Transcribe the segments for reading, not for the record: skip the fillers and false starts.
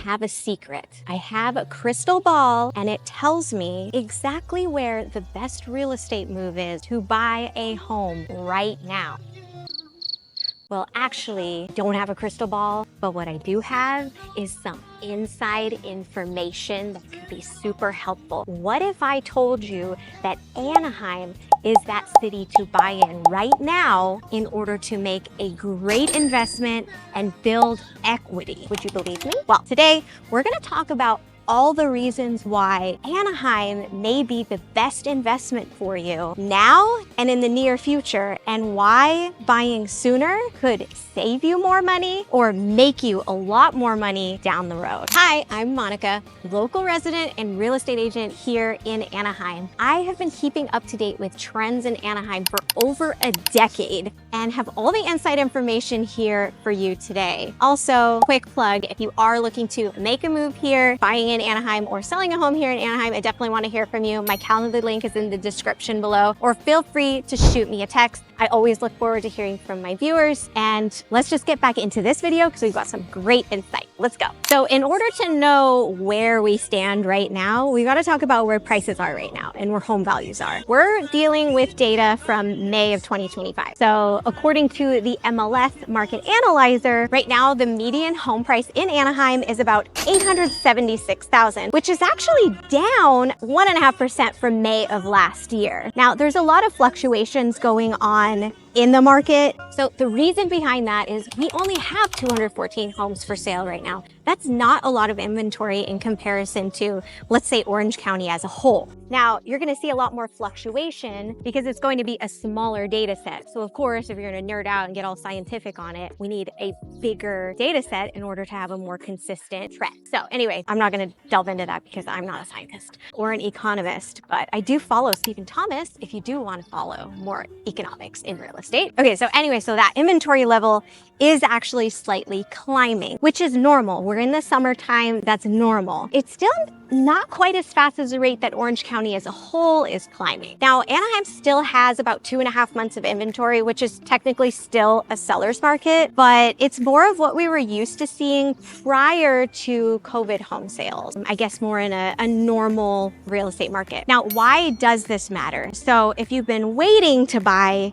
have a secret. I have a crystal ball and it tells me exactly where the best real estate move is to buy a home right now. Well, actually, don't have a crystal ball, but what I do have is some inside information that could be super helpful. What if I told you that Anaheim is that city to buy in right now in order to make a great investment and build equity? Would you believe me? Well, today we're gonna talk about all the reasons why Anaheim may be the best investment for you now and in the near future, and why buying sooner could save you more money or make you a lot more money down the road. Hi, I'm Monica, local resident and real estate agent here in Anaheim. I have been keeping up to date with trends in Anaheim for over a decade and have all the inside information here for you today. Also, quick plug, if you are looking to make a move here, buying in Anaheim or selling a home here in Anaheim, I definitely want to hear from you. My calendar link is in the description below, or feel free to shoot me a text. I always look forward to hearing from my viewers. And let's just get back into this video because we've got some great insight. Let's go. So in order to know where we stand right now, we got to talk about where prices are right now and where home values are. We're dealing with data from May of 2025. So according to the MLS Market Analyzer, right now the median home price in Anaheim is about $876,000, which is actually down 1.5% from May of last year. Now, there's a lot of fluctuations going on in the market. So the reason behind that is we only have 214 homes for sale right now. That's not a lot of inventory in comparison to, let's say, Orange County as a whole. Now, you're going to see a lot more fluctuation because it's going to be a smaller data set. So of course, if you're going to nerd out and get all scientific on it, we need a bigger data set in order to have a more consistent trend. So anyway, I'm not going to delve into that because I'm not a scientist or an economist, but I do follow Stephen Thomas if you do want to follow more economics in real estate. Okay, so anyway, so that inventory level is actually slightly climbing, which is normal. We're in the summertime, that's normal. It's still not quite as fast as the rate that Orange County as a whole is climbing. Now, Anaheim still has about 2.5 months of inventory, which is technically still a seller's market, but it's more of what we were used to seeing prior to COVID home sales. I guess more in a normal real estate market. Now, why does this matter? So if you've been waiting to buy,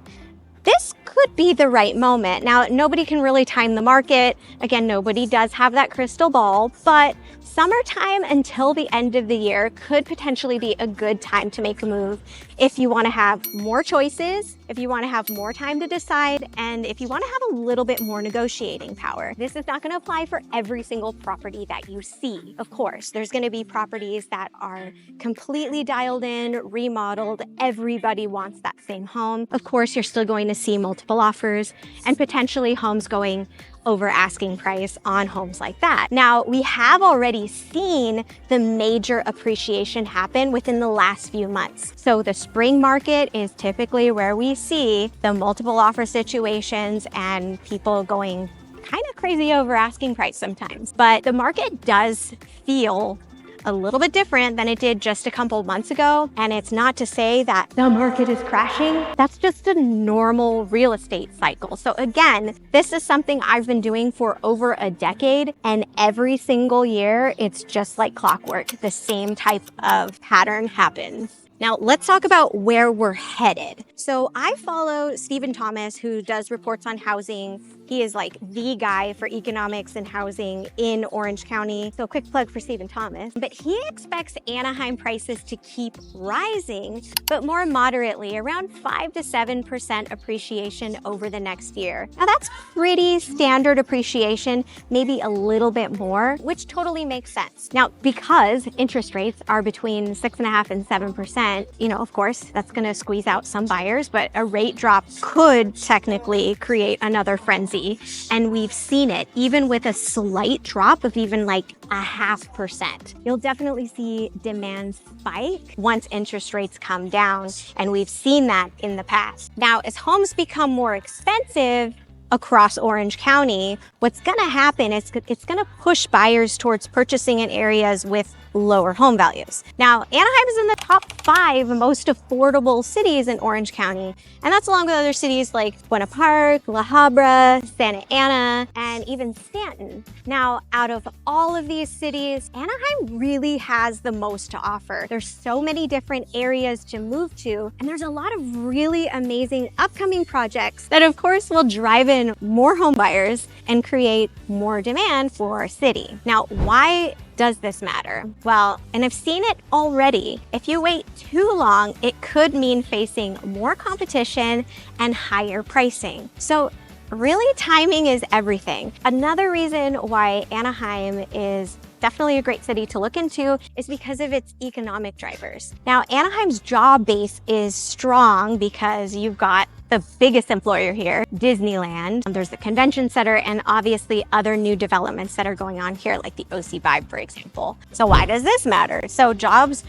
this could be the right moment. Now, nobody can really time the market. Again, nobody does have that crystal ball, but summertime until the end of the year could potentially be a good time to make a move if you want to have more choices, if you want to have more time to decide, and if you want to have a little bit more negotiating power. This is not going to apply for every single property that you see. Of course, there's going to be properties that are completely dialed in, remodeled. Everybody wants that same home. Of course, you're still going to see multiple offers and potentially homes going over asking price on homes like that. Now, we have already seen the major appreciation happen within the last few months. So the spring market is typically where we see the multiple offer situations and people going kind of crazy over asking price sometimes. But the market does feel a little bit different than it did just a couple months ago. And it's not to say that the market is crashing. That's just a normal real estate cycle. So again, this is something I've been doing for over a decade, and every single year, it's just like clockwork. The same type of pattern happens. Now, let's talk about where we're headed. So I follow Stephen Thomas, who does reports on housing. He is like the guy for economics and housing in Orange County. So quick plug for Stephen Thomas. But he expects Anaheim prices to keep rising, but more moderately, around 5 to 7% appreciation over the next year. Now that's pretty standard appreciation, maybe a little bit more, which totally makes sense. Now, because interest rates are between 6.5% and 7%, you know, of course, that's going to squeeze out some buyers, but a rate drop could technically create another frenzy. And we've seen it even with a slight drop of even like 0.5%. You'll definitely see demand spike once interest rates come down. And we've seen that in the past. Now, as homes become more expensive across Orange County, what's going to happen is it's going to push buyers towards purchasing in areas with lower home values. Now, Anaheim is in the top 5 most affordable cities in Orange County, and that's along with other cities like Buena Park, La Habra, Santa Ana, and even Stanton. Now, out of all of these cities, Anaheim really has the most to offer. There's so many different areas to move to, and there's a lot of really amazing upcoming projects that of course will drive in more home buyers and create more demand for our city. Now, why does this matter? Well, and I've seen it already. If you wait too long, it could mean facing more competition and higher pricing. So really, timing is everything. Another reason why Anaheim is definitely a great city to look into is because of its economic drivers. Now, Anaheim's job base is strong because you've got the biggest employer here, Disneyland. There's the convention center and obviously other new developments that are going on here, like the OC Vibe, for example. So why does this matter? So jobs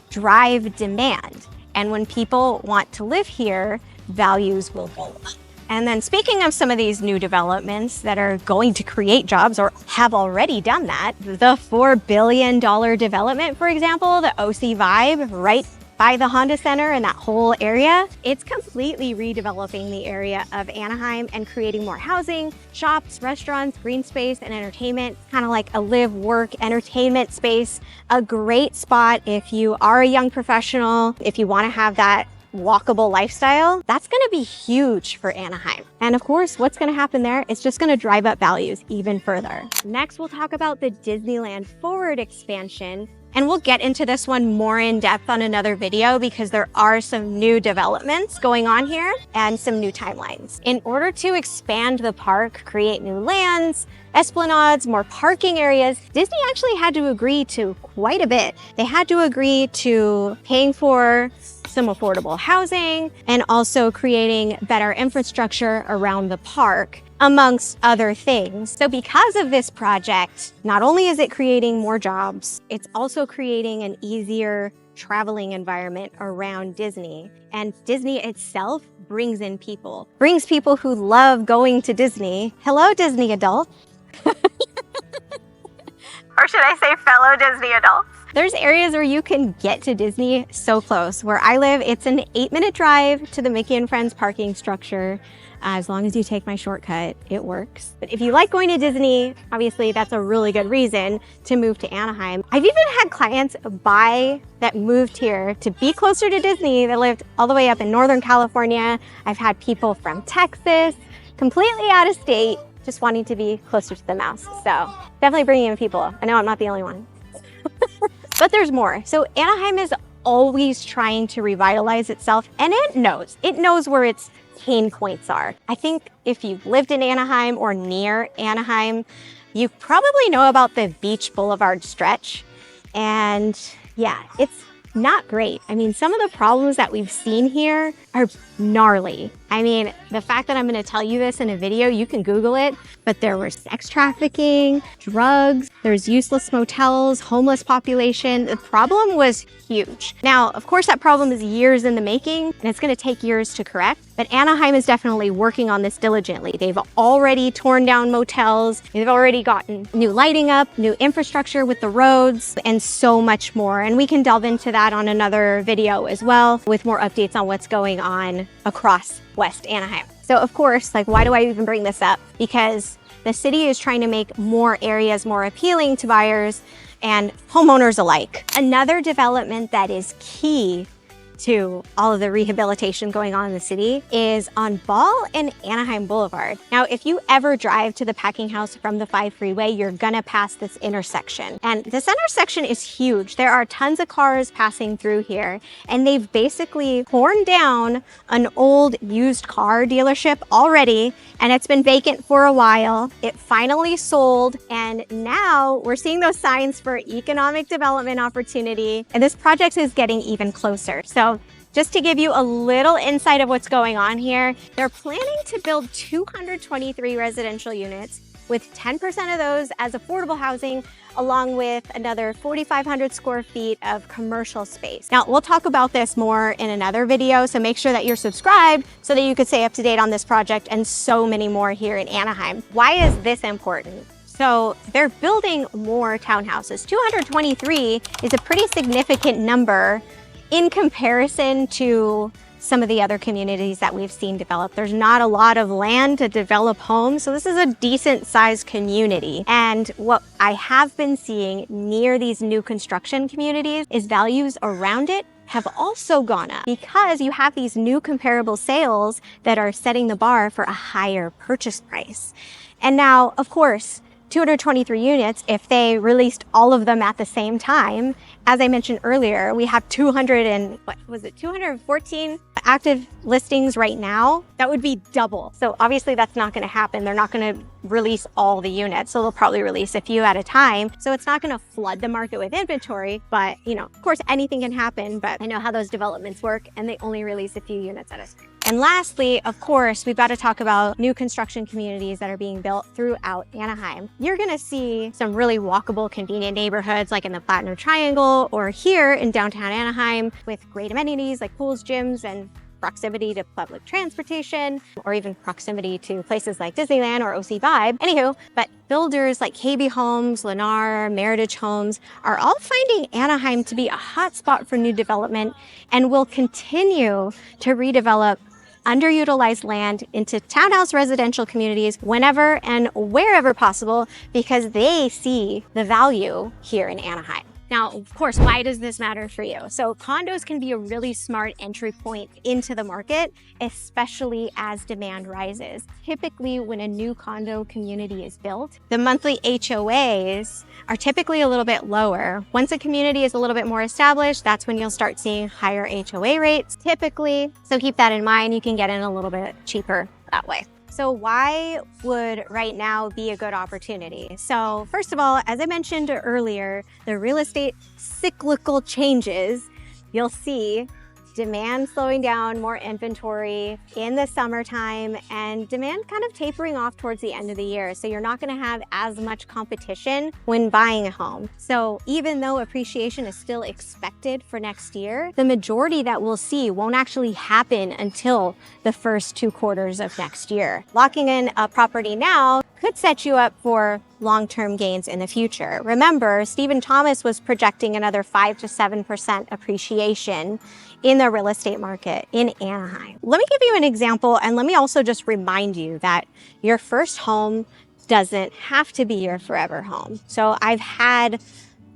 drive demand. And when people want to live here, values will go up. And then speaking of some of these new developments that are going to create jobs or have already done that, the $4 billion development, for example, the OC Vibe, right by the Honda Center and that whole area, it's completely redeveloping the area of Anaheim and creating more housing, shops, restaurants, green space, and entertainment, kind of like a live, work, entertainment space. A great spot if you are a young professional, if you want to have that walkable lifestyle. That's going to be huge for Anaheim. And of course, what's going to happen there? It's just going to drive up values even further. Next, we'll talk about the Disneyland Forward expansion. And we'll get into this one more in depth on another video because there are some new developments going on here and some new timelines. In order to expand the park, create new lands, esplanades, more parking areas, Disney actually had to agree to quite a bit. They had to agree to paying for some affordable housing and also creating better infrastructure around the park, amongst other things. So because of this project, not only is it creating more jobs, it's also creating an easier traveling environment around Disney. And Disney itself brings in people, brings people who love going to Disney. Hello, Disney adults. Or should I say fellow Disney adults? There's areas where you can get to Disney so close. Where I live, it's an 8-minute drive to the Mickey and Friends parking structure. As long as you take my shortcut, it works. But if you like going to Disney, obviously that's a really good reason to move to Anaheim. I've even had clients that moved here to be closer to Disney that lived all the way up in Northern California. I've had people from Texas, completely out of state, just wanting to be closer to the mouse. So definitely bringing in people. I know I'm not the only one. But there's more. So Anaheim is always trying to revitalize itself, and it knows where its pain points are. I think if you've lived in Anaheim or near Anaheim, you probably know about the Beach Boulevard stretch. And yeah, it's not great. I mean, some of the problems that we've seen here are gnarly. I mean, the fact that I'm going to tell you this in a video, you can Google it, but there was sex trafficking, drugs, there's useless motels, homeless population. The problem was huge. Now, of course, that problem is years in the making, and it's going to take years to correct, but Anaheim is definitely working on this diligently. They've already torn down motels, they've already gotten new lighting up, new infrastructure with the roads, and so much more. And we can delve into that on another video as well, with more updates on what's going on across West Anaheim. So of course, why do I even bring this up? Because the city is trying to make more areas more appealing to buyers and homeowners alike. Another development that is key to all of the rehabilitation going on in the city is on Ball and Anaheim Boulevard. Now, if you ever drive to the packing house from the 5 freeway, you're gonna pass this intersection. And this intersection is huge. There are tons of cars passing through here, and they've basically torn down an old used car dealership already, and it's been vacant for a while. It finally sold, and now we're seeing those signs for economic development opportunity, and this project is getting even closer. So just to give you a little insight of what's going on here, they're planning to build 223 residential units, with 10% of those as affordable housing, along with another 4,500 square feet of commercial space. Now, we'll talk about this more in another video, so make sure that you're subscribed so that you can stay up to date on this project and so many more here in Anaheim. Why is this important? So they're building more townhouses. 223 is a pretty significant number in comparison to some of the other communities that we've seen develop. There's not a lot of land to develop homes, so this is a decent sized community. And what I have been seeing near these new construction communities is values around it have also gone up because you have these new comparable sales that are setting the bar for a higher purchase price. And now, of course, 223 units, if they released all of them at the same time, as I mentioned earlier, we have 214 active listings right now. That would be double. So obviously that's not going to happen. They're not going to release all the units. So they'll probably release a few at a time. So it's not going to flood the market with inventory, but of course anything can happen, but I know how those developments work and they only release a few units at a time. And lastly, of course, we've got to talk about new construction communities that are being built throughout Anaheim. You're going to see some really walkable, convenient neighborhoods like in the Platinum Triangle or here in downtown Anaheim with great amenities like pools, gyms, and proximity to public transportation, or even proximity to places like Disneyland or OC Vibe. Anywho, but builders like KB Homes, Lennar, Meritage Homes are all finding Anaheim to be a hotspot for new development and will continue to redevelop underutilized land into townhouse residential communities whenever and wherever possible because they see the value here in Anaheim. Now, of course, why does this matter for you? So condos can be a really smart entry point into the market, especially as demand rises. Typically, when a new condo community is built, the monthly HOAs are typically a little bit lower. Once a community is a little bit more established, that's when you'll start seeing higher HOA rates, typically. So keep that in mind. You can get in a little bit cheaper that way. So why would right now be a good opportunity? So first of all, as I mentioned earlier, the real estate cyclical changes, you'll see demand slowing down, more inventory in the summertime, and demand kind of tapering off towards the end of the year. So you're not going to have as much competition when buying a home. So even though appreciation is still expected for next year, the majority that we'll see won't actually happen until the first 2 quarters of next year. Locking in a property now could set you up for long-term gains in the future. Remember, Stephen Thomas was projecting another 5 to 7% appreciation in the real estate market in Anaheim. Let me give you an example, and let me also just remind you that your first home doesn't have to be your forever home. So I've had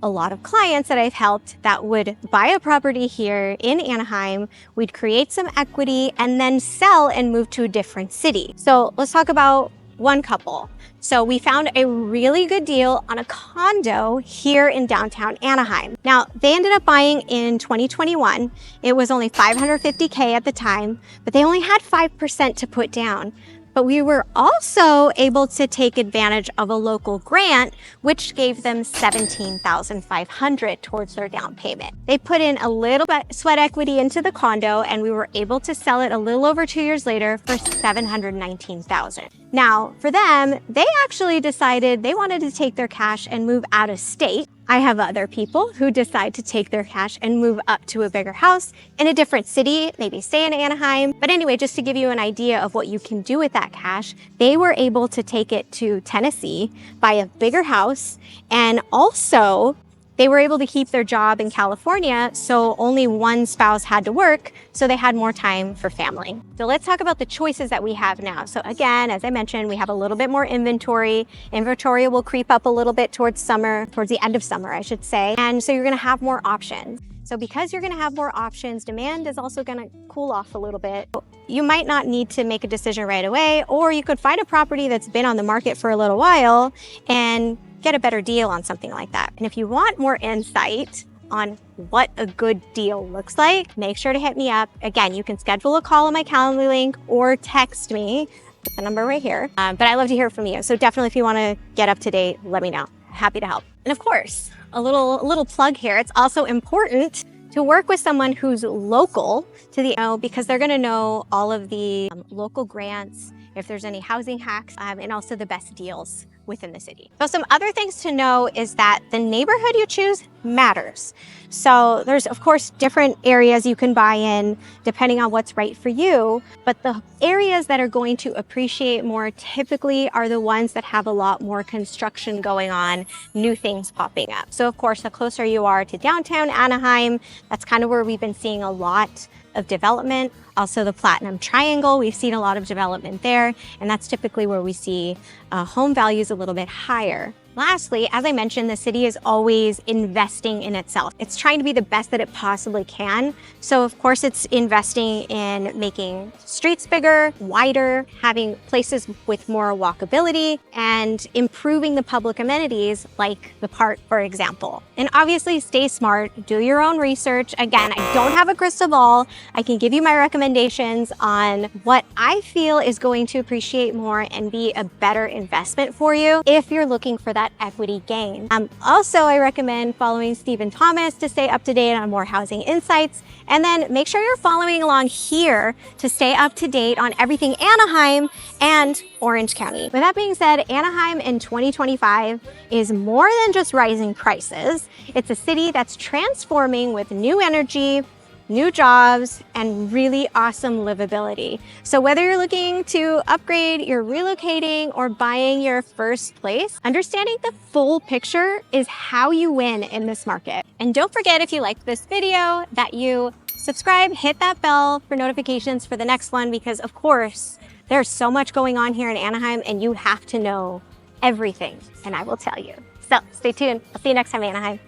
a lot of clients that I've helped that would buy a property here in Anaheim, we'd create some equity, and then sell and move to a different city. So let's talk about one couple. So we found a really good deal on a condo here in downtown Anaheim. Now, they ended up buying in 2021. It was only $550K at the time, but they only had 5% to put down. But we were also able to take advantage of a local grant, which gave them $17,500 towards their down payment. They put in a little bit sweat equity into the condo, and we were able to sell it a little over 2 years later for $719,000. Now, for them, they actually decided they wanted to take their cash and move out of state. I have other people who decide to take their cash and move up to a bigger house in a different city, maybe stay in Anaheim. But anyway, just to give you an idea of what you can do with that cash, they were able to take it to Tennessee, buy a bigger house, and also they were able to keep their job in California, so only one spouse had to work, so they had more time for family. So let's talk about the choices that we have now. So again, as I mentioned, we have a little bit more inventory. Inventory will creep up a little bit towards summer, towards the end of summer, I should say. And so you're gonna have more options. So because you're gonna have more options, demand is also gonna cool off a little bit. You might not need to make a decision right away, or you could find a property that's been on the market for a little while and get a better deal on something like that. And if you want more insight on what a good deal looks like, make sure to hit me up. Again, you can schedule a call on my Calendly link or text me with the number right here. But I love to hear from you. So definitely if you want to get up to date, let me know. Happy to help. And of course, a little plug here. It's also important to work with someone who's local to the because they're going to know all of the local grants, if there's any housing hacks, and also the best deals within the city. So some other things to know is that the neighborhood you choose matters. So there's of course different areas you can buy in depending on what's right for you, but the areas that are going to appreciate more typically are the ones that have a lot more construction going on, new things popping up. So of course, the closer you are to downtown Anaheim, that's kind of where we've been seeing a lot of development. Also the Platinum Triangle, we've seen a lot of development there, and that's typically where we see home values a little bit higher. Lastly, as I mentioned, the city is always investing in itself. It's trying to be the best that it possibly can. So of course it's investing in making streets bigger, wider, having places with more walkability, and improving the public amenities like the park, for example. And obviously stay smart, do your own research. Again, I don't have a crystal ball. I can give you my recommendations on what I feel is going to appreciate more and be a better investment for you if you're looking for that equity gain. Also, I recommend following Stephen Thomas to stay up to date on more housing insights. And then make sure you're following along here to stay up to date on everything Anaheim and Orange County. With that being said, Anaheim in 2025 is more than just rising prices. It's a city that's transforming with new energy, new jobs, and really awesome livability. So whether you're looking to upgrade, you're relocating, or buying your first place, understanding the full picture is how you win in this market. And don't forget, if you liked this video, that you subscribe, hit that bell for notifications for the next one, because of course, there's so much going on here in Anaheim and you have to know everything, and I will tell you. So stay tuned. I'll see you next time, Anaheim.